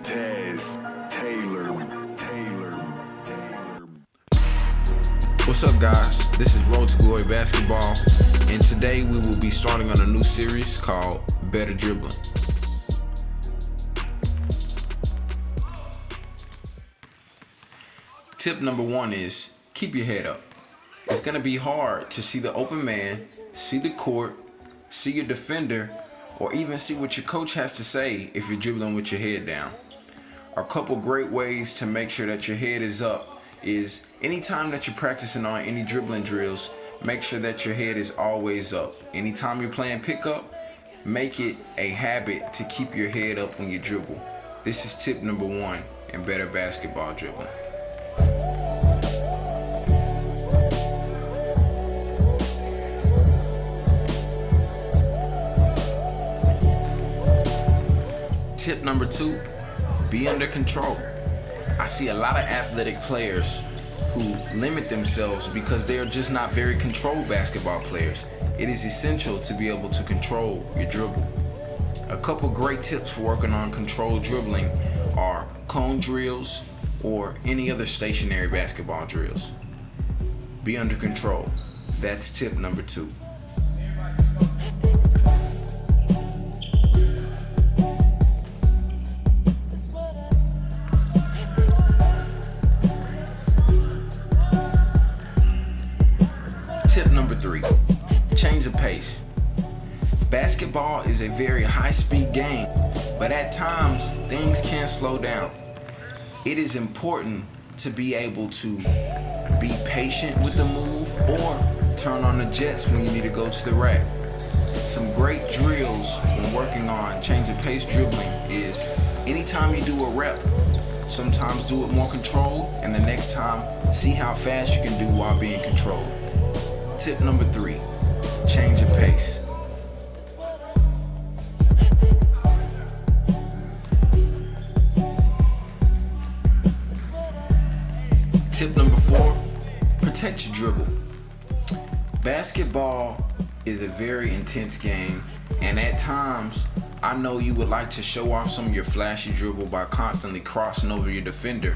Tez Taylor. What's up, guys? This is Road to Glory Basketball, and today we will be starting on a new series called Better Dribbling. Tip number 1 is keep your head up. It's going to be hard to see the open man, see the court, see your defender, or even see what your coach has to say if you're dribbling with your head down. A couple great ways to make sure that your head is up is anytime that you're practicing on any dribbling drills, make sure that your head is always up. Anytime you're playing pickup, make it a habit to keep your head up when you dribble. This is tip number 1 in better basketball dribbling. Tip number 2, be under control. I see a lot of athletic players who limit themselves because they are just not very controlled basketball players. It is essential to be able to control your dribble. A couple great tips for working on controlled dribbling are cone drills or any other stationary basketball drills. Be under control. That's tip number 2. Tip number 3, change the pace. Basketball is a very high-speed game, but at times things can slow down. It is important to be able to be patient with the move or turn on the jets when you need to go to the rack. Some great drills when working on change of pace dribbling is anytime you do a rep, sometimes do it more controlled, and the next time see how fast you can do while being controlled. Tip number 3, change your pace. Tip number 4, protect your dribble. Basketball is a very intense game, and at times, I know you would like to show off some of your flashy dribble by constantly crossing over your defender,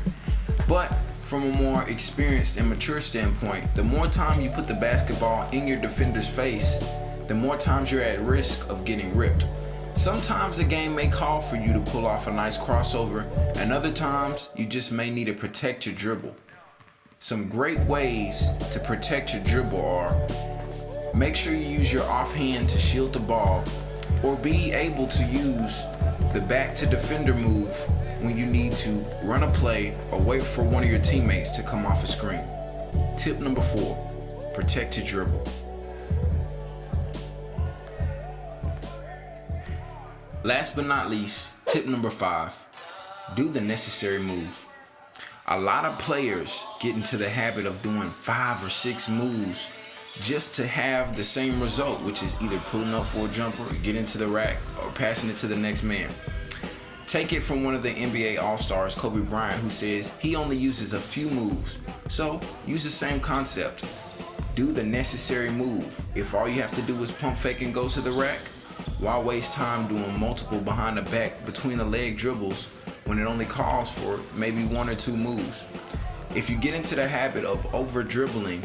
but from a more experienced and mature standpoint, the more time you put the basketball in your defender's face, the more times you're at risk of getting ripped. Sometimes the game may call for you to pull off a nice crossover, and other times you just may need to protect your dribble. Some great ways to protect your dribble are make sure you use your offhand to shield the ball, or be able to use the back to defender move when you need to run a play or wait for one of your teammates to come off a screen. Tip number 4, protect your dribble. Last but not least, tip number 5, do the necessary move. A lot of players get into the habit of doing 5 or 6 moves just to have the same result, which is either pulling up for a jumper, get into the rack, or passing it to the next man. Take it from one of the NBA All-Stars, Kobe Bryant, who says he only uses a few moves. So use the same concept. Do the necessary move. If all you have to do is pump fake and go to the rack, why waste time doing multiple behind the back between the leg dribbles when it only calls for maybe 1 or 2 moves? If you get into the habit of over dribbling,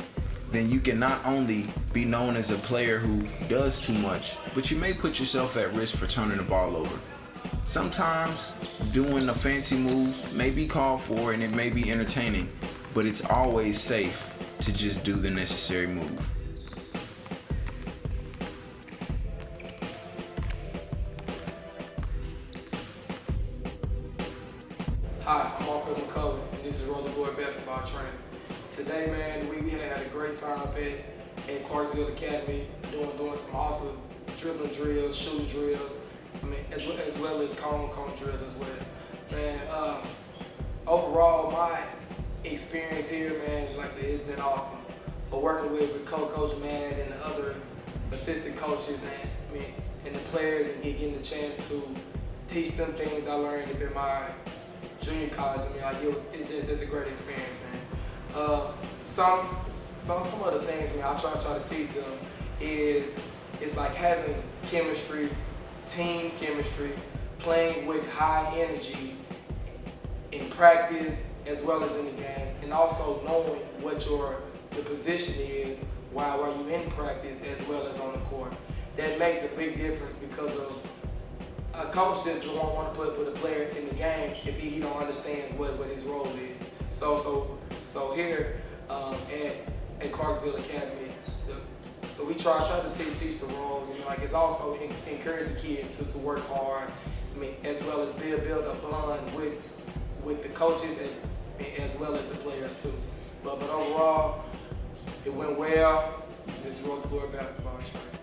then you can not only be known as a player who does too much, but you may put yourself at risk for turning the ball over. Sometimes doing a fancy move may be called for and it may be entertaining, but it's always safe to just do the necessary move. Hi, I'm Marqua McCuller, and this is Road to Glory Basketball Training. Today, man, we had a great time at Clarksville Academy doing some awesome dribbling drills, shooting drills, as well as cone drills as well. Man, overall, my experience here, man, it's been awesome. But working with Coach Matt and the other assistant coaches and the players and getting the chance to teach them things I learned in my junior college. It's just a great experience, man. Some of the things I try to teach them is like having chemistry team chemistry, playing with high energy in practice as well as in the games, and also knowing what the position is while you're in practice as well as on the court. That makes a big difference because of a coach just won't want to put a player in the game if he don't understand what his role is. So here at Clarksville Academy, we try to teach the roles, and like it's also encourage the kids to work hard, as well as build a bond with the coaches as well as the players too. But overall, it went well. This is Roll the Board basketball training.